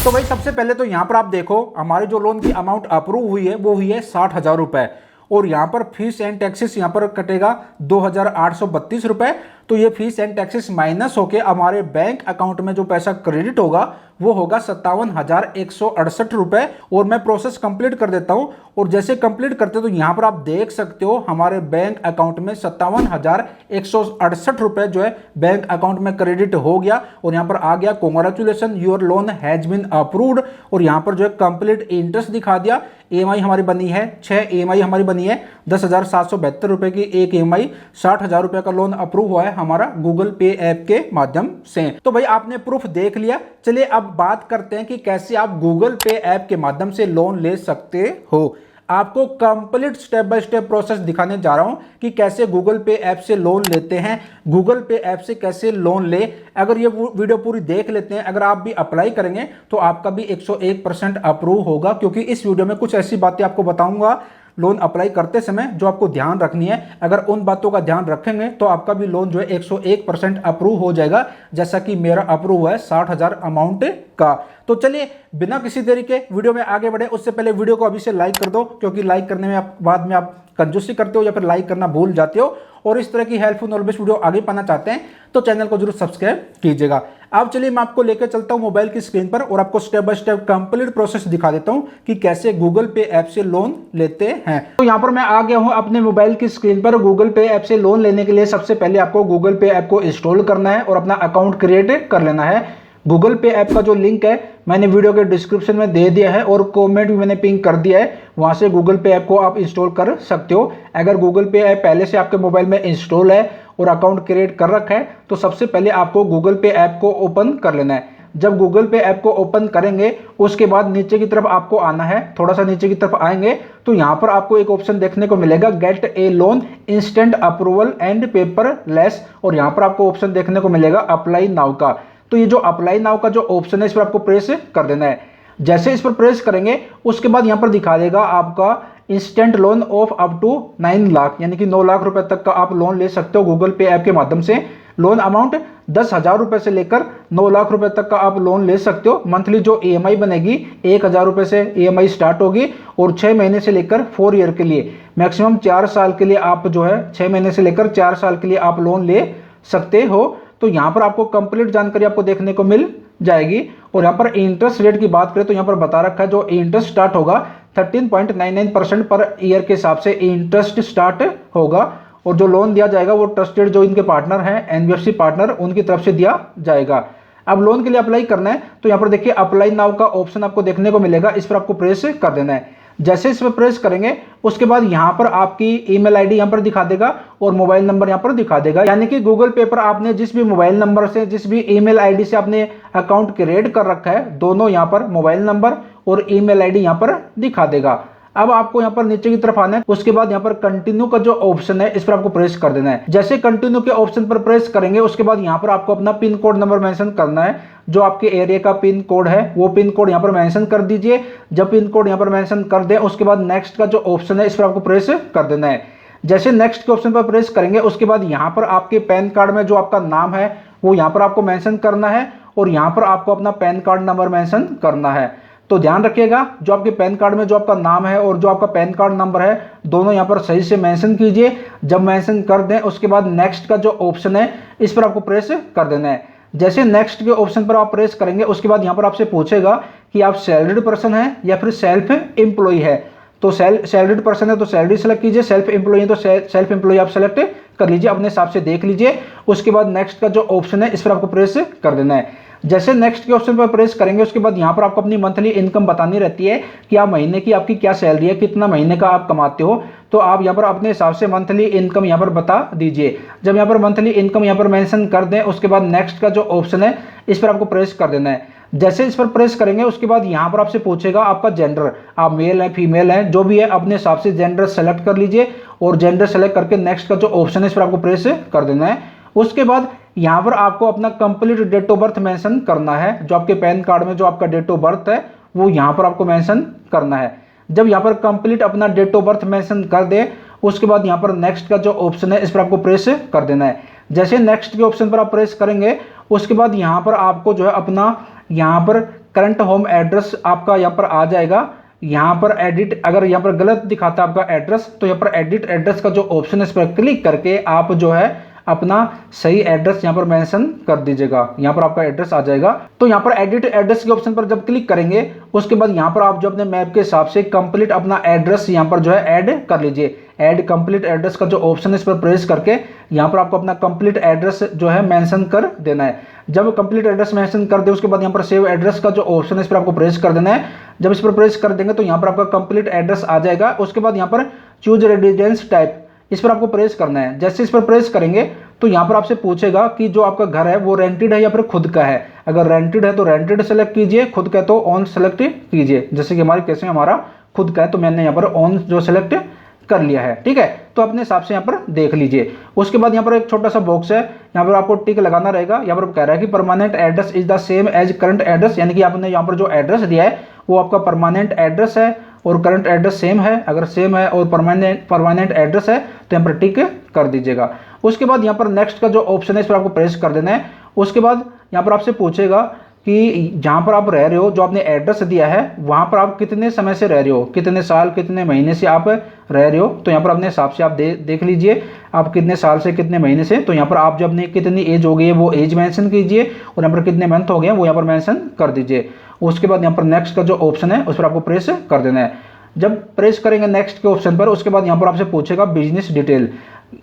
तो भाई सबसे पहले तो यहाँ पर आप देखो हमारी जो लोन की अमाउंट अप्रूव हुई है वो हुई है 60,000 रुपए और यहाँ पर फीस एंड टैक्सेस यहाँ पर कटेगा 2,832 रुपए। तो ये फीस एंड टैक्सेस माइनस होके हमारे बैंक अकाउंट में जो पैसा क्रेडिट होगा वो होगा 57,168 रुपए। और मैं प्रोसेस कंप्लीट कर देता हूं और जैसे कंप्लीट करते तो यहां पर आप देख सकते हो हमारे बैंक अकाउंट में 57,168 रुपए जो है बैंक अकाउंट में क्रेडिट हो गया और यहां पर आ गया congratulation your loan has been approved. और यहां पर जो है कंप्लीट इंटरेस्ट दिखा दिया। ईएमआई हमारी बनी है 6 ईएमआई हमारी बनी है 10,772 रुपए की एक ईएमआई। 60,000 रुपए का लोन अप्रूव हुआ है हमारा गूगल पे ऐप के माध्यम से। तो भाई आपने प्रूफ देख लिया। चलिए अब बात करते हैं कि कैसे आप गूगल पे ऐप के माध्यम से लोन ले सकते हो। आपको complete step by step process दिखाने जा रहा हूं कि कैसे गूगल पे ऐप से लोन लेते हैं, गूगल पे ऐप से कैसे लोन ले। अगर ये वीडियो पूरी देख लेते हैं, अगर आप भी अप्लाई करेंगे तो आपका भी 101% अप्रूव होगा, क्योंकि इस वीडियो में कुछ ऐसी बातें आपको बताऊंगा लोन अप्लाई करते समय जो आपको ध्यान रखनी है। अगर उन बातों का ध्यान रखेंगे तो आपका भी लोन जो है 101% अप्रूव हो जाएगा, जैसा कि मेरा अप्रूव हुआ है 60,000 अमाउंट का। तो चलिए बिना किसी देरी के वीडियो में आगे बढ़े उससे पहले वीडियो को अभी से लाइक कर दो, क्योंकि लाइक करने में बाद में आप कंजूसी करते हो या फिर लाइक करना भूल जाते हो। और इस तरह की हेल्पफुल नॉलेज वीडियो आगे पाना चाहते हैं तो चैनल को जरूर सब्सक्राइब कीजिएगा। अब चलिए मैं आपको लेकर चलता हूं मोबाइल की स्क्रीन पर और आपको step by step complete process दिखा देता हूं कि कैसे गूगल पे ऐप से लोन लेते हैं। तो यहां पर मैं आ गया हूं अपने मोबाइल की स्क्रीन पर। गूगल पे ऐप से लोन लेने के लिए सबसे पहले आपको गूगल पे ऐप को इंस्टॉल करना है और अपना अकाउंट क्रिएट कर लेना है। गूगल पे ऐप का जो लिंक है मैंने वीडियो के डिस्क्रिप्शन में दे दिया है और कमेंट भी मैंने पिन कर दिया है, वहां से गूगल पे ऐप को आप इंस्टॉल कर सकते हो। अगर गूगल पे ऐप पहले से आपके मोबाइल में इंस्टॉल है और अकाउंट क्रिएट कर रखा है तो सबसे पहले आपको गूगल पे ऐप को ओपन कर लेना है। जब गूगल पे ऐप को ओपन करेंगे उसके बाद नीचे की तरफ आपको आना है। थोड़ा सा नीचे की तरफ आएंगे तो यहाँ पर आपको एक ऑप्शन देखने को मिलेगा gate A loan instant approval and paperless, और यहाँ पर आपको ऑप्शन देखने को मिलेगा अप्लाई नाउ का। तो ये जो अप्लाई नाउ का जो ऑप्शन है इस पर आपको प्रेस कर देना है। जैसे इस पर प्रेस करेंगे उसके बाद यहाँ पर दिखा देगा आपका instant loan of up to 9 lakh, यानी कि 9 लाख रुपए तक का आप लोन ले सकते हो गूगल पे ऐप के माध्यम से। लोन अमाउंट 10,000 रुपए से लेकर 9 लाख रुपए तक का आप लोन ले सकते हो। मंथली जो ईएमआई बनेगी 1,000 रुपए से ईएमआई स्टार्ट होगी और 6 महीने से लेकर 4 ईयर के लिए मैक्सिमम 4 साल के लिए आप जो है 6 महीने से लेकर 4 साल के लिए आप लोन ले सकते हो। तो यहाँ पर आपको कंप्लीट जानकारी आपको देखने को मिल जाएगी। और यहाँ पर इंटरेस्ट रेट की बात करें तो यहाँ पर बता रखा है जो इंटरेस्ट स्टार्ट होगा 13.99% पर ईयर के हिसाब से इंटरेस्ट स्टार्ट होगा। और जो लोन दिया जाएगा वो ट्रस्टेड जो इनके पार्टनर हैं एनबीएफसी पार्टनर उनकी तरफ से दिया जाएगा। अब लोन के लिए अप्लाई करना है तो यहाँ पर देखिए अप्लाई नाउ का ऑप्शन आपको देखने को मिलेगा, इस पर आपको प्रेस कर देना है। जैसे इस पर प्रेस करेंगे उसके बाद यहाँ पर आपकी ईमेल आईडी यहाँ पर दिखा देगा और मोबाइल नंबर यहाँ पर दिखा देगा, यानी कि गूगल पे पर आपने जिस भी मोबाइल नंबर से जिस भी ईमेल आईडी से आपने अकाउंट क्रिएट कर रखा है दोनों यहाँ पर मोबाइल नंबर और ईमेल आईडी यहाँ पर दिखा देगा। अब आपको यहाँ पर नीचे की तरफ आना है, उसके बाद यहाँ पर कंटिन्यू का जो ऑप्शन है इस पर आपको प्रेस कर देना है। जैसे कंटिन्यू के ऑप्शन पर प्रेस करेंगे उसके बाद यहाँ पर आपको अपना पिन कोड नंबर मेंशन करना है। जो आपके एरिया का पिन कोड है वो पिन कोड यहाँ पर मेंशन कर दीजिए। जब पिन कोड यहाँ पर मेंशन कर दें उसके बाद नेक्स्ट का जो ऑप्शन है इस पर आपको प्रेस कर देना है। जैसे नेक्स्ट के ऑप्शन पर प्रेस करेंगे उसके बाद यहाँ पर आपके पैन कार्ड में जो आपका नाम है वो यहाँ पर आपको मेंशन करना है और यहाँ पर आपको अपना पैन कार्ड नंबर मेंशन करना है। तो ध्यान रखिएगा जो आपके पैन कार्ड में जो आपका नाम है और जो आपका पैन कार्ड नंबर है दोनों यहाँ पर सही से मेंशन कीजिए। जब मेंशन कर दें उसके बाद नेक्स्ट का जो ऑप्शन है इस पर आपको प्रेस कर देना है। जैसे नेक्स्ट के ऑप्शन पर आप प्रेस करेंगे उसके बाद यहाँ पर आपसे पूछेगा कि आप सैलरीड पर्सन है या फिर सेल्फ एम्प्लॉय है। तो सैलरीड पर्सन है तो सैलरी सेलेक्ट कीजिए, सेल्फ एम्प्लॉय है तो सेल्फ एम्प्लॉय आप सेलेक्ट कर लीजिए, अपने हिसाब से देख लीजिए। उसके बाद नेक्स्ट का जो ऑप्शन है इस पर आपको प्रेस कर देना है। जैसे नेक्स्ट के ऑप्शन पर प्रेस करेंगे उसके बाद यहाँ पर आपको अपनी मंथली इनकम बतानी रहती है कि आप महीने की आपकी क्या सैलरी है, कितना महीने का आप कमाते हो। तो आप यहाँ पर अपने हिसाब से मंथली इनकम यहाँ पर बता दीजिए। जब यहाँ पर मंथली इनकम यहाँ पर मेंशन कर दें उसके बाद नेक्स्ट का जो ऑप्शन है इस पर आपको प्रेस कर देना है। जैसे इस पर प्रेस करेंगे उसके बाद यहाँ पर आपसे पूछेगा आपका जेंडर, आप मेल है फीमेल है जो भी है अपने हिसाब से जेंडर सेलेक्ट कर लीजिए और जेंडर सेलेक्ट करके नेक्स्ट का जो ऑप्शन है इस पर आपको प्रेस कर देना है। उसके बाद यहाँ पर आपको अपना complete date of birth mention करना है। जो आपके पैन कार्ड में जो आपका डेट ऑफ बर्थ है वो यहाँ पर आपको मेंशन करना है। जब यहाँ पर कंप्लीट अपना डेट ऑफ बर्थ मेंशन कर दे उसके बाद यहाँ पर नेक्स्ट का जो ऑप्शन है इस पर आपको प्रेस कर देना है। जैसे नेक्स्ट के ऑप्शन पर आप प्रेस करेंगे उसके बाद यहाँ पर आपको जो है अपना यहाँ पर करंट होम एड्रेस आपका यहाँ पर आ जाएगा। यहाँ पर एडिट, अगर यहाँ पर गलत दिखाता है आपका एड्रेस तो यहाँ पर एडिट एड्रेस का जो ऑप्शन है इस पर क्लिक करके आप जो है अपना सही एड्रेस यहाँ पर मेंशन कर दीजिएगा। यहाँ पर आपका एड्रेस आ जाएगा। तो यहाँ पर एडिट एड्रेस के ऑप्शन पर जब क्लिक करेंगे उसके बाद यहाँ पर आप जो अपने मैप के हिसाब से कंप्लीट अपना एड्रेस यहाँ पर जो है ऐड कर लीजिए। ऐड कंप्लीट एड्रेस का जो ऑप्शन है इस पर प्रेस करके यहाँ पर आपको अपना कंप्लीट एड्रेस जो है मेंशन कर देना है। जब कंप्लीट एड्रेस मेंशन कर दे उसके बाद यहाँ पर सेव एड्रेस का जो ऑप्शन है इस पर आपको प्रेस कर देना है। जब इस पर प्रेस कर देंगे तो यहाँ पर आपका कंप्लीट एड्रेस आ जाएगा। उसके बाद यहाँ पर चूज रेजिडेंस टाइप इस पर आपको प्रेस करना है। जैसे इस पर प्रेस करेंगे तो यहाँ पर आपसे पूछेगा कि जो आपका घर है वो रेंटेड है या फिर खुद का है। अगर रेंटेड है तो रेंटेड सेलेक्ट कीजिए, खुद का है तो ऑन सेलेक्ट कीजिए। जैसे कि हमारे केस में हमारा खुद का है तो मैंने यहाँ पर ऑन जो सेलेक्ट कर लिया है। ठीक है, तो अपने हिसाब से यहाँ पर देख लीजिए। उसके बाद यहाँ पर एक छोटा सा बॉक्स है, यहाँ पर आपको टिक लगाना रहेगा। यहाँ पर कह रहा है कि permanent address is the same as current address, यानी कि आपने यहाँ पर जो एड्रेस दिया है वो आपका परमानेंट एड्रेस है और करंट एड्रेस सेम है। अगर सेम है और परमानेंट एड्रेस है तो यहाँ पर टिक कर दीजिएगा। उसके बाद यहाँ पर नेक्स्ट का जो ऑप्शन है इस पर आपको प्रेस कर देना है। उसके बाद यहाँ पर आपसे पूछेगा कि जहाँ पर आप रह रहे हो, जो आपने एड्रेस दिया है वहाँ पर आप कितने समय से रह रहे हो, कितने साल कितने महीने से आप रह रहे हो। तो यहाँ पर अपने हिसाब से आप देख लीजिए आप कितने साल से कितने महीने से। तो यहाँ पर आप जो अपनी कितनी एज हो गई है वो एज मेंशन कीजिए और यहाँ पर कितने मंथ हो गए हैं वो यहाँ पर मेंशन कर दीजिए। उसके बाद यहाँ पर नेक्स्ट का जो ऑप्शन है उस पर आपको प्रेस कर देना है। जब प्रेस करेंगे नेक्स्ट के ऑप्शन पर उसके बाद यहाँ पर आपसे पूछेगा बिजनेस डिटेल,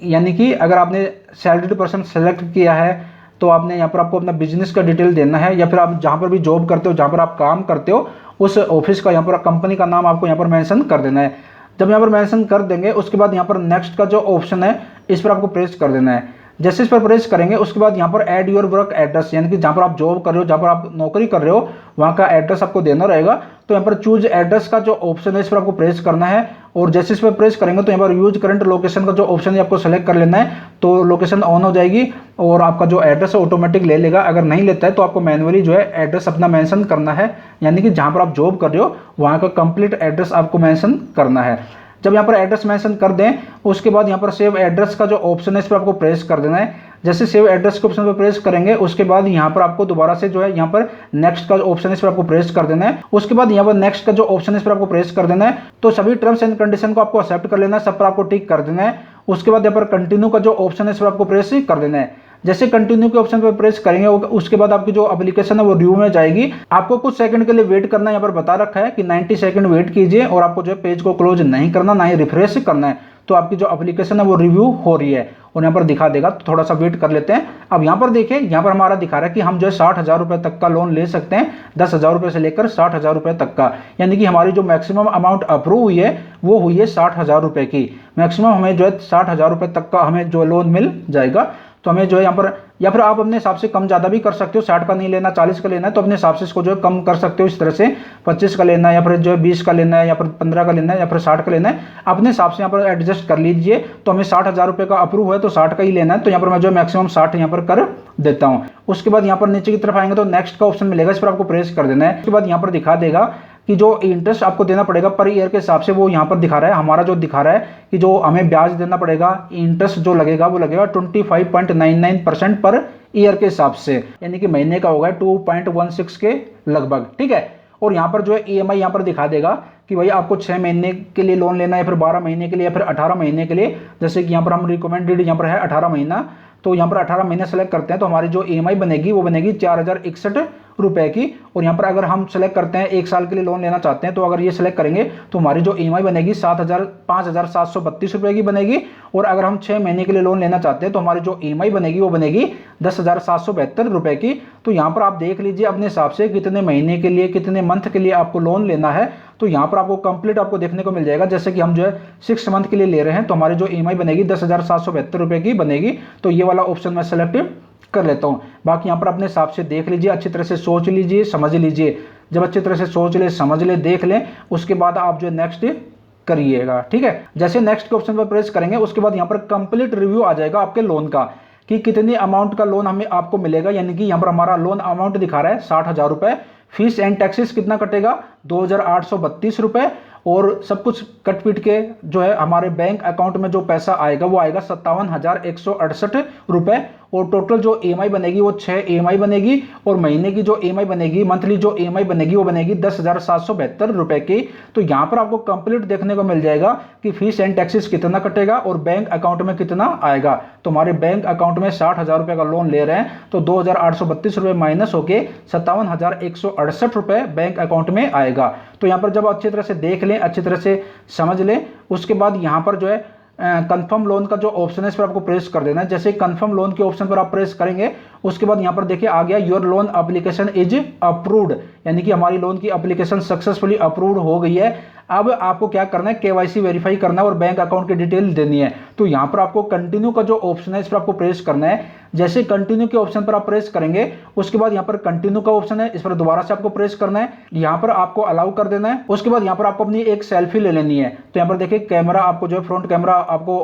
यानी कि अगर आपने सैलरीड पर्सन सेलेक्ट किया है तो आपने यहाँ पर आपको अपना बिजनेस का डिटेल देना है, या फिर आप जहाँ पर भी जॉब करते हो, जहाँ पर आप काम करते हो उस ऑफिस का यहाँ पर कंपनी का नाम आपको यहाँ पर मेंशन कर देना है। जब यहाँ पर मेंशन कर देंगे उसके बाद यहाँ पर नेक्स्ट का जो ऑप्शन है इस पर आपको प्रेस कर देना है। जैसे इस पर प्रेस करेंगे उसके बाद यहाँ पर ऐड योर वर्क एड्रेस, यानी कि जहाँ पर आप जॉब कर रहे हो, जहाँ पर आप नौकरी कर रहे हो वहाँ का एड्रेस आपको देना रहेगा। तो यहाँ पर चूज एड्रेस का जो ऑप्शन है इस पर आपको प्रेस करना है और जैसे इस पर प्रेस करेंगे तो यहाँ पर यूज करंट लोकेशन का जो ऑप्शन है आपको सेलेक्ट कर लेना है। तो लोकेशन ऑन हो जाएगी और आपका जो एड्रेस है ऑटोमेटिक ले लेगा। अगर नहीं लेता है तो आपको मैनुअली जो है एड्रेस अपना मेंशन करना है, यानी कि जहाँ पर आप जॉब कर रहे हो वहाँ का कंप्लीट एड्रेस आपको मेंशन करना है। जब यहाँ पर एड्रेस मेंशन कर दें उसके बाद यहाँ पर सेव एड्रेस का जो ऑप्शन है इस पर आपको प्रेस कर देना है। जैसे सेव एड्रेस के ऑप्शन पर प्रेस करेंगे उसके बाद यहाँ पर आपको दोबारा से जो है यहाँ पर नेक्स्ट का ऑप्शन इस पर आपको प्रेस कर देना है। उसके बाद यहाँ पर नेक्स्ट का जो ऑप्शन इस पर आपको प्रेस कर देना है। तो सभी टर्म्स एंड कंडीशन को आपको एक्सेप्ट कर लेना है, सब पर आपको टिक कर देना है। उसके बाद यहाँ पर कंटिन्यू का जो ऑप्शन है इस पर आपको प्रेस कर देना है। जैसे कंटिन्यू के ऑप्शन पर प्रेस करेंगे उसके बाद आपकी जो एप्लीकेशन है वो रिव्यू में जाएगी। आपको कुछ सेकंड के लिए वेट करना है, यहाँ पर बता रखा है कि 90 सेकंड वेट कीजिए और आपको जो है पेज को क्लोज नहीं करना, ना ही रिफ्रेश करना है। तो आपकी जो एप्लीकेशन है वो रिव्यू हो रही है और यहाँ पर दिखा देगा, तो थोड़ा सा वेट कर लेते हैं। अब यहाँ पर देखिए, यहाँ पर हमारा दिखा रहा है कि हम जो है 60,000 रुपये तक का लोन ले सकते हैं, 10,000 रुपये से लेकर 60,000 रुपये तक का, यानी कि हमारी जो मैक्सिमम अमाउंट अप्रूव हुई है वो हुई है 60,000 रुपये की। मैक्सिमम हमें जो है 60,000 रुपये तक का हमें जो लोन मिल जाएगा। तो हमें जो है यहाँ पर, या फिर आप अपने हिसाब से कम ज़्यादा भी कर सकते हो, 60 का नहीं लेना 40 का लेना है तो अपने हिसाब से इसको जो है कम कर सकते हो। इस तरह से 25 का लेना है या फिर जो है 20 का लेना है या फिर 15 का लेना है या फिर 60 का लेना है, अपने हिसाब से यहाँ पर एडजस्ट कर लीजिए। तो हमें 60,000 रुपये का अप्रूव है तो 60 का ही लेना है, तो यहाँ पर मैं जो मैक्सिमम 60 यहाँ पर कर देता हूँ। उसके बाद यहाँ पर नीचे की तरफ आएंगे तो नेक्स्ट का ऑप्शन मिलेगा, इस पर आपको प्रेस कर देना है। उसके बाद यहाँ पर दिखा देगा कि जो इंटरेस्ट आपको देना पड़ेगा पर ईयर के हिसाब से, वो यहाँ पर दिखा रहा है। हमारा जो दिखा रहा है कि जो हमें ब्याज देना पड़ेगा, इंटरेस्ट जो लगेगा वो लगेगा 25.99% पर ईयर के हिसाब से, यानी कि महीने का होगा 2.16 के लगभग। ठीक है, और यहाँ पर जो है EMI यहाँ पर दिखा देगा कि भाई आपको 6 महीने के लिए लोन लेना है या फिर 12 महीने के लिए या फिर 18 महीने के लिए। जैसे कि यहाँ पर हम रिकमेंडेड यहाँ पर है 18 महीना, तो यहाँ पर 18 महीने सेलेक्ट करते हैं तो हमारी जो EMI बनेगी वो बनेगी 4,061 रुपए की। और यहाँ पर अगर हम सेलेक्ट करते हैं 1 साल के लिए लोन लेना चाहते हैं तो अगर ये सेलेक्ट करेंगे तो हमारी जो EMI बनेगी 5,732 रुपए की बनेगी। और अगर हम 6 महीने के लिए लोन लेना चाहते हैं तो हमारी जो EMI बनेगी वो बनेगी 10,772 रुपए की। तो यहाँ पर आप देख लीजिए अपने हिसाब से कितने महीने के लिए, कितने मंथ के लिए आपको लोन लेना है। तो यहाँ पर आपको कंप्लीट आपको देखने को मिल जाएगा। जैसे कि हम जो है 6 मंथ के लिए ले रहे हैं तो हमारी जो EMI बनेगी 10,772 रुपए की बनेगी। तो ये वाला ऑप्शन मैं सेलेक्ट कर लेता हूँ। बाकी यहाँ पर अपने हिसाब से देख लीजिए, अच्छी तरह से सोच लीजिए, समझ लीजिए। जब अच्छी तरह से सोच ले, समझ ले, देख लें, उसके बाद आप जो है नेक्स्ट करिएगा। ठीक है, जैसे नेक्स्ट के ऑप्शन पर प्रेस करेंगे उसके बाद यहाँ पर कंप्लीट रिव्यू आ जाएगा आपके लोन का कि कितनी अमाउंट का लोन हमें आपको मिलेगा। यानी कि यहाँ पर हमारा लोन अमाउंट दिखा रहा है 60,000 रुपये। फीस एंड टैक्सेस कितना कटेगा 2,832 रुपये। और सब कुछ कट पीट के जो है हमारे बैंक अकाउंट में जो पैसा आएगा वो आएगा 57,168 रुपये। और टोटल जो EMI बनेगी वो 6 EMI बनेगी और महीने की जो EMI बनेगी, मंथली जो EMI बनेगी वो बनेगी 10,772 रुपए की। तो यहाँ पर आपको कंप्लीट देखने को मिल जाएगा कि फीस एंड टैक्सेस कितना कटेगा और बैंक अकाउंट में कितना आएगा। तो हमारे बैंक अकाउंट में 60,000 रुपए का लोन ले रहे हैं तो 2,832 रुपए माइनस होके 57,168 रुपए बैंक अकाउंट में आएगा। तो यहाँ पर जब अच्छी तरह से देख लें, अच्छी तरह से समझ लें, उसके बाद यहाँ पर जो है कंफर्म लोन का जो ऑप्शन है इस पर आपको प्रेस कर देना है। जैसे कंफर्म लोन के ऑप्शन पर आप प्रेस करेंगे उसके बाद यहाँ पर देखिए आ गया your loan application is approved, यानी कि हमारी लोन की एप्लीकेशन सक्सेसफुली अप्रूव्ड हो गई है। अब आपको क्या करना है, केवाईसी वेरीफाई करना है और बैंक अकाउंट की डिटेल देनी है। तो यहाँ पर आपको कंटिन्यू का जो ऑप्शन है इस पर आपको प्रेस करना है। जैसे कंटिन्यू के ऑप्शन पर आप प्रेस करेंगे उसके बाद यहाँ पर कंटिन्यू का ऑप्शन है, इस पर दोबारा से आपको प्रेस करना है। यहाँ पर आपको अलाउ कर देना है। उसके बाद यहाँ पर आपको अपनी एक सेल्फी ले लेनी है। तो यहाँ पर देखिए कैमरा आपको जो है फ्रंट कैमरा आपको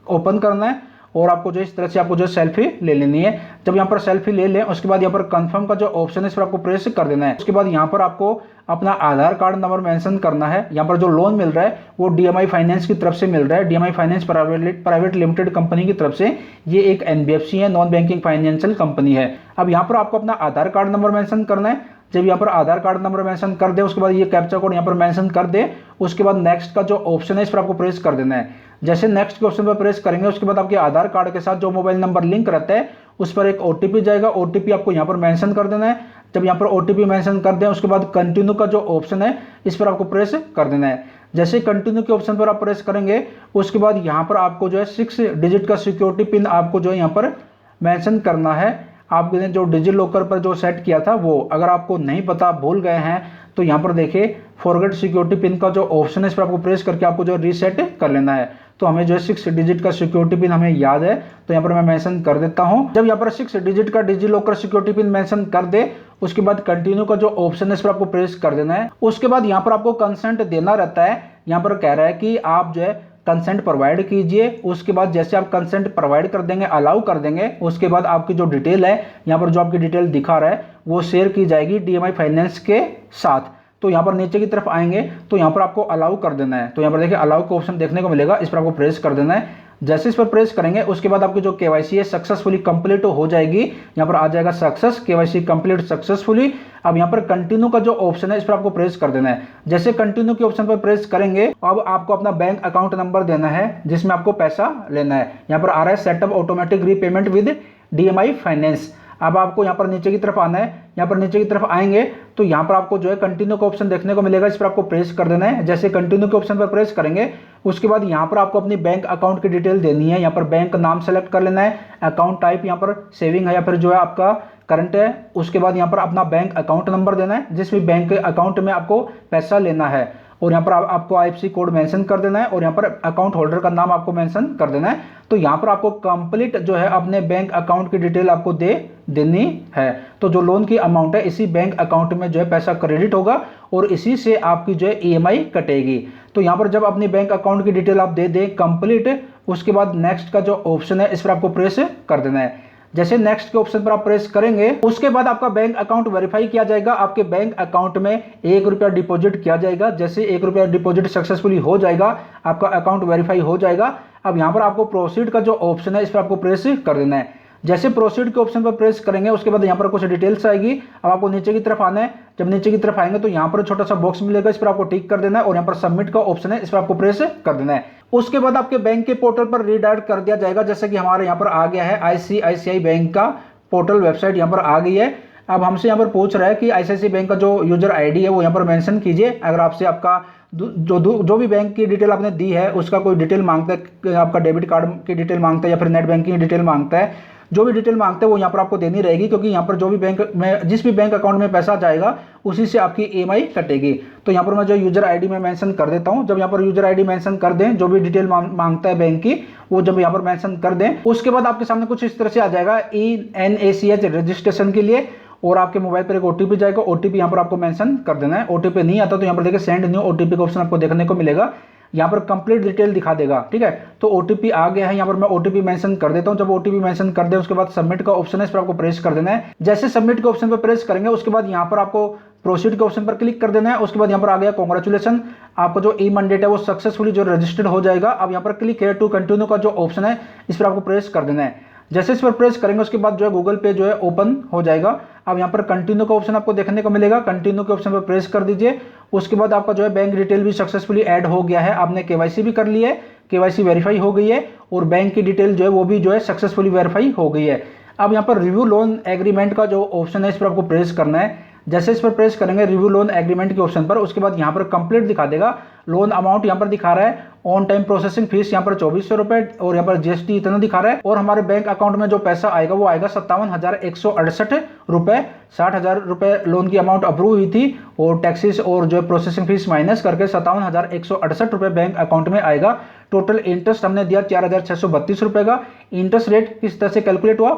ओपन करना है और आपको जो इस तरह से आपको जो सेल्फी ले लेनी है। जब यहाँ पर सेल्फी ले लें उसके बाद यहाँ पर कंफर्म का जो ऑप्शन है इस पर आपको प्रेस कर देना है। उसके बाद यहाँ पर आपको अपना आधार कार्ड नंबर मेंशन करना है। यहाँ पर जो लोन मिल रहा है वो DMI फाइनेंस की तरफ से मिल रहा है, DMI finance private limited company की तरफ से। ये एक NBFC है, नॉन बैंकिंग फाइनेंशियल कंपनी है। अब यहाँ पर आपको अपना आधार कार्ड नंबर मेंशन करना है। जब यहाँ पर आधार कार्ड नंबर मेंशन कर दे उसके बाद ये कैप्चा कोड यहाँ पर मेंशन कर दे, उसके बाद नेक्स्ट का जो ऑप्शन है इस पर आपको प्रेस कर देना है। जैसे नेक्स्ट के ऑप्शन पर प्रेस करेंगे उसके बाद आपके आधार कार्ड के साथ जो मोबाइल नंबर लिंक रहता है उस पर एक OTP जाएगा। OTP आपको यहाँ पर मेंशन कर देना है। जब यहाँ पर OTP मेंशन कर दें उसके बाद कंटिन्यू का जो ऑप्शन है इस पर आपको प्रेस कर देना है। जैसे कंटिन्यू के ऑप्शन पर आप प्रेस करेंगे उसके बाद यहाँ पर आपको जो है 6 डिजिट का सिक्योरिटी पिन आपको जो है यहाँ पर मेंशन करना है। आपने जो डिजी लॉकर पर जो सेट किया था वो अगर आपको नहीं पता, भूल गए हैं, तो यहाँ पर देखिए फॉरगेट सिक्योरिटी पिन का जो ऑप्शन है इस पर आपको प्रेस करके आपको जो रीसेट कर लेना है। तो हमें जो है 6 डिजिट का सिक्योरिटी पिन हमें याद है तो यहाँ पर मैं मेंशन कर देता हूँ। जब यहाँ पर 6 डिजिट का digi locker security pin mention कर दे उसके बाद कंटिन्यू का जो ऑप्शन है इस पर आपको प्रेस कर देना है। उसके बाद यहाँ पर आपको कंसेंट देना रहता है। यहाँ पर कह रहा है कि आप जो है कंसेंट प्रोवाइड कीजिए। उसके बाद जैसे आप कंसेंट प्रोवाइड कर देंगे, अलाउ कर देंगे, उसके बाद आपकी जो डिटेल है यहाँ पर जो आपकी डिटेल दिखा रहा है वो शेयर की जाएगी DMI फाइनेंस के साथ। तो यहाँ पर नीचे की तरफ आएंगे तो यहाँ पर आपको अलाउ कर देना है। तो यहाँ पर देखिए अलाउ का ऑप्शन देखने को मिलेगा, इस पर आपको प्रेस कर देना है। जैसे इस पर प्रेस करेंगे उसके बाद आपकी जो KYC है सक्सेसफुली कंप्लीट हो जाएगी। यहाँ पर आ जाएगा सक्सेस, KYC कंप्लीट सक्सेसफुली। अब यहाँ पर कंटिन्यू का जो ऑप्शन है इस पर आपको प्रेस कर देना है। जैसे कंटिन्यू के ऑप्शन पर प्रेस करेंगे अब आपको अपना बैंक अकाउंट नंबर देना है जिसमें आपको पैसा लेना है। यहाँ पर आ रहा है setup automatic repayment with DMI finance. अब आपको यहाँ पर नीचे की तरफ आना है। यहाँ पर नीचे की तरफ आएंगे तो यहाँ पर आपको जो है कंटिन्यू का ऑप्शन देखने को मिलेगा, इस पर आपको प्रेस कर देना है। जैसे कंटिन्यू के ऑप्शन पर प्रेस करेंगे उसके बाद यहाँ पर आपको अपनी बैंक अकाउंट की डिटेल देनी है। यहाँ पर बैंक नाम सेलेक्ट कर लेना है, अकाउंट टाइप यहाँ पर सेविंग है या फिर जो है आपका करंट है। उसके बाद यहाँ पर अपना बैंक अकाउंट नंबर देना है जिस भी बैंक अकाउंट में आपको पैसा लेना है और यहाँ पर आपको IFSC कोड मेंशन कर देना है और यहाँ पर अकाउंट होल्डर का नाम आपको मेंशन कर देना है। तो यहाँ पर आपको कंप्लीट जो है अपने बैंक अकाउंट की डिटेल आपको देनी है। तो जो लोन की अमाउंट है इसी बैंक अकाउंट में जो है पैसा क्रेडिट होगा और इसी से आपकी जो है EMI कटेगी। तो यहाँ पर जब अपनी बैंक अकाउंट की डिटेल आप दे दें कंप्लीट, उसके बाद नेक्स्ट का जो ऑप्शन है इस पर आपको प्रेस कर देना है। जैसे नेक्स्ट के ऑप्शन पर आप प्रेस करेंगे उसके बाद आपका बैंक अकाउंट वेरीफाई किया जाएगा। आपके बैंक अकाउंट में 1 रुपया डिपॉजिट किया जाएगा। जैसे 1 रुपया डिपॉजिट सक्सेसफुली हो जाएगा आपका अकाउंट वेरीफाई हो जाएगा। अब यहाँ पर आपको प्रोसीड का जो ऑप्शन है इस पर आपको प्रेस कर देना है। जैसे प्रोसीड के ऑप्शन पर प्रेस करेंगे उसके बाद यहाँ पर कुछ डिटेल्स आएगी। अब आपको नीचे की तरफ आना है। जब नीचे की तरफ आएंगे तो यहाँ पर छोटा सा बॉक्स मिलेगा, इस पर आपको टिक कर देना है और यहाँ पर सबमिट का ऑप्शन है इस पर आपको प्रेस कर देना है। उसके बाद आपके बैंक के पोर्टल पर रीडायरेक्ट कर दिया जाएगा। जैसे कि हमारे यहाँ पर आ गया है ICICI बैंक का पोर्टल, वेबसाइट यहाँ पर आ गई है। अब हमसे यहाँ पर पूछ रहा है कि ICICI बैंक का जो यूजर ID है वो यहाँ पर मेंशन कीजिए। अगर आपसे आपका जो भी बैंक की डिटेल आपने दी है उसका कोई डिटेल मांगता है, आपका डेबिट कार्ड की डिटेल मांगता है या फिर नेट बैंकिंग की डिटेल मांगता है, जो भी डिटेल मांगते हैं वो यहाँ पर आपको देनी रहेगी क्योंकि यहाँ पर जो भी बैंक में जिस भी बैंक अकाउंट में पैसा जाएगा उसी से आपकी EMI कटेगी। तो यहाँ पर मैं जो यूजर ID में मेंशन कर देता हूँ। जब यहाँ पर यूजर ID मेंशन कर दें, जो भी डिटेल मांगता है बैंक की वो जब यहाँ पर मेंशन कर दें उसके बाद आपके सामने कुछ इस तरह से आ जाएगा ENACH रजिस्ट्रेशन के लिए और आपके मोबाइल पर एक OTP जाएगा। OTP यहाँ पर आपको मेंशन कर देना है। OTP नहीं आता तो यहाँ पर देखिए सेंड न्यू OTP का ऑप्शन आपको देखने को मिलेगा। यहाँ पर कंप्लीट डिटेल दिखा देगा, ठीक है। तो OTP आ गया है, यहाँ पर मैं OTP मेंशन कर देता हूँ। जब OTP मेंशन कर दे उसके बाद सबमिट का ऑप्शन है इस पर आपको प्रेस कर देना है। जैसे सबमिट के ऑप्शन पर प्रेस करेंगे उसके बाद यहाँ पर आपको प्रोसीड के ऑप्शन पर क्लिक कर देना है। उसके बाद यहाँ पर आ गया कांग्रेचुलेशन, आपका जो ई-मंडेट है वो सक्सेसफुली जो रजिस्टर्ड हो जाएगा। अब यहाँ पर क्लिक है टू कंटिन्यू का जो ऑप्शन है इस पर आपको प्रेस कर देना है। जैसे इस पर प्रेस करेंगे उसके बाद जो है गूगल पे जो है ओपन हो जाएगा। अब यहाँ पर कंटिन्यू का ऑप्शन आपको देखने को मिलेगा, कंटिन्यू के ऑप्शन पर प्रेस कर दीजिए। उसके बाद आपका जो है बैंक डिटेल भी सक्सेसफुली ऐड हो गया है, आपने केवाईसी भी कर ली है, केवाईसी वेरीफाई हो गई है और बैंक की डिटेल जो है वो भी जो है सक्सेसफुली वेरीफाई हो गई है। अब यहाँ पर रिव्यू लोन एग्रीमेंट का जो ऑप्शन है इस पर आपको प्रेस करना है। जैसे इस पर प्रेस करेंगे रिव्यू लोन एग्रीमेंट के ऑप्शन पर, उसके बाद यहाँ पर कंप्लीट दिखा देगा। लोन अमाउंट यहाँ पर दिखा रहा है, ऑन टाइम प्रोसेसिंग फीस यहाँ पर 2400 रुपए और यहाँ पर जीएसटी इतना दिखा रहा है और हमारे बैंक अकाउंट में जो पैसा आएगा वो आएगा 57,168 रुपए। 60,000 रुपए लोन की अमाउंट अप्रूव हुई थी और टैक्सेस और जो प्रोसेसिंग फीस माइनस करके 57,168 रुपए बैंक अकाउंट में आएगा। टोटल इंटरेस्ट हमने दिया 4,632 रुपए का। इंटरेस्ट रेट किस तरह से कैलकुलेट हुआ,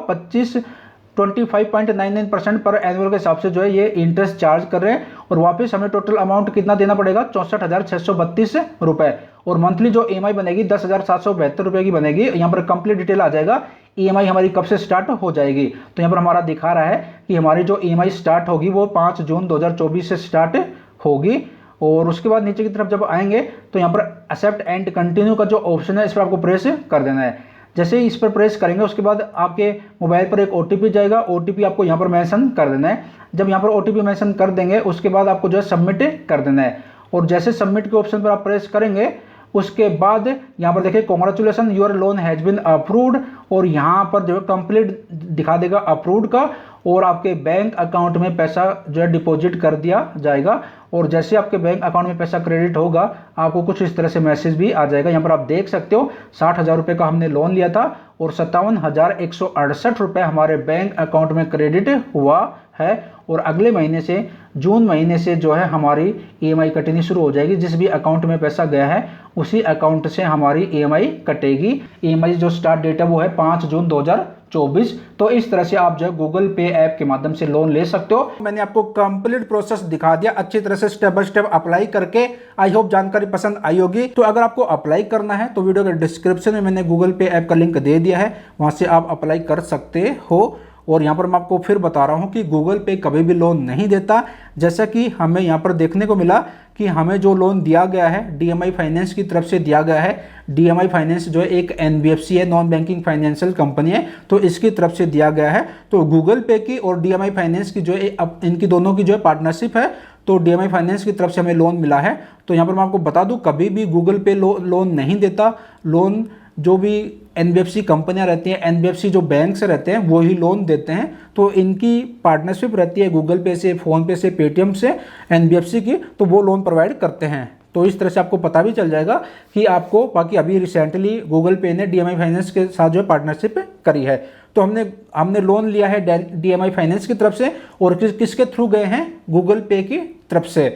25.99% पर एनुअल के हिसाब से जो है ये इंटरेस्ट चार्ज कर रहे हैं और वापस हमें टोटल अमाउंट कितना देना पड़ेगा, 64,632 रुपए। और मंथली जो ईएमआई बनेगी 10,772 रुपए की बनेगी। यहाँ पर कंप्लीट डिटेल आ जाएगा, ईएमआई हमारी कब से स्टार्ट हो जाएगी। तो यहाँ पर हमारा दिखा रहा है कि हमारी जो ईएमआई स्टार्ट होगी वो 5 जून 2024 से स्टार्ट होगी। और उसके बाद नीचे की तरफ जब आएंगे तो यहाँ पर एक्सेप्ट एंड कंटिन्यू का जो ऑप्शन है इस पर आपको प्रेस कर देना है। जैसे ही इस पर प्रेस करेंगे उसके बाद आपके मोबाइल पर एक ओटीपी जाएगा, ओटीपी आपको यहाँ पर मेंशन कर देना है। जब यहाँ पर ओटीपी मेंशन कर देंगे उसके बाद आपको जो है सबमिट कर देना है और जैसे सबमिट के ऑप्शन पर आप प्रेस करेंगे उसके बाद यहाँ पर देखिए congratulation your loan has been approved और यहाँ पर जो है कंप्लीट दिखा देगा अप्रूव्ड का और आपके बैंक अकाउंट में पैसा जो है डिपॉजिट कर दिया जाएगा। और जैसे आपके बैंक अकाउंट में पैसा क्रेडिट होगा आपको कुछ इस तरह से मैसेज भी आ जाएगा। यहाँ पर आप देख सकते हो 60,000 रुपये का हमने लोन लिया था और 57,168 रुपये हमारे बैंक अकाउंट में क्रेडिट हुआ है और अगले महीने से जून महीने से जो है हमारी ईएमआई कटनी शुरू हो जाएगी। जिस भी अकाउंट में पैसा गया है उसी अकाउंट से हमारी ईएमआई कटेगी। ईएमआई जो स्टार्ट डेट है वो है 5 जून 2024। तो इस तरह से आप जो है गूगल पे ऐप के माध्यम से लोन ले सकते हो। मैंने आपको कंप्लीट प्रोसेस दिखा दिया अच्छी तरह से स्टेप बाय स्टेप अप्लाई करके। आई होप जानकारी पसंद आई होगी। तो अगर आपको अप्लाई करना है तो वीडियो के डिस्क्रिप्शन में मैंने गूगल पे ऐप का लिंक दे दिया है, वहां से आप अप्लाई कर सकते हो। और यहाँ पर मैं आपको फिर बता रहा हूँ कि गूगल पे कभी भी लोन नहीं देता। जैसा कि हमें यहाँ पर देखने को मिला कि हमें जो लोन दिया गया है डीएमआई फाइनेंस की तरफ से दिया गया है। डीएमआई फाइनेंस जो है एक एनबीएफसी है, नॉन बैंकिंग फाइनेंशियल कंपनी है, तो इसकी तरफ से दिया गया है। तो गूगल पे की और डीएमआई फाइनेंस की जो है इनकी दोनों की जो है पार्टनरशिप है। तो डीएमआई फाइनेंस की तरफ से हमें लोन मिला है। तो यहाँ पर मैं आपको बता दूँ कभी भी गूगल पे लोन नहीं देता। लोन जो भी एनबीएफसी कंपनियां रहती हैं, एनबीएफसी जो बैंक से रहते हैं वो ही लोन देते हैं। तो इनकी पार्टनरशिप रहती है गूगल पे से, फ़ोन पे से, पेटीएम से एनबीएफसी की, तो वो लोन प्रोवाइड करते हैं। तो इस तरह से आपको पता भी चल जाएगा कि आपको, बाकी अभी रिसेंटली गूगल पे ने डीएमआई फाइनेंस के साथ जो है पार्टनरशिप करी है। तो हमने लोन लिया है डीएमआई फाइनेंस की तरफ से और किसके थ्रू गए हैं, गूगल पे की तरफ से।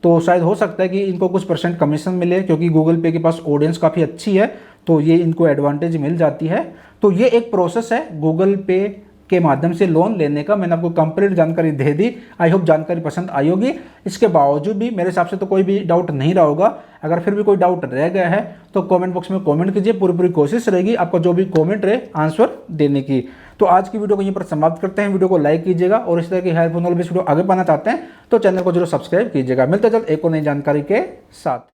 तो शायद हो सकता है कि इनको कुछ % कमीशन मिले क्योंकि गूगल पे के पास ऑडियंस काफ़ी अच्छी है, तो ये इनको एडवांटेज मिल जाती है। तो ये एक प्रोसेस है गूगल पे के माध्यम से लोन लेने का। मैंने आपको कंप्लीट जानकारी दे दी। आई होप जानकारी पसंद आई होगी। इसके बावजूद भी मेरे हिसाब से तो कोई भी डाउट नहीं रहा होगा। अगर फिर भी कोई डाउट रह गया है तो कमेंट बॉक्स में कमेंट कीजिए, पूरी कोशिश रहेगी आपका जो भी कमेंट रहे आंसर देने की। तो आज की वीडियो को यहीं पर समाप्त करते हैं। वीडियो को लाइक कीजिएगा और इस तरह की हेल्पफुल वीडियो आगे पाना चाहते हैं तो चैनल को जरूर सब्सक्राइब कीजिएगा। मिलते जल्द एक और नई जानकारी के साथ।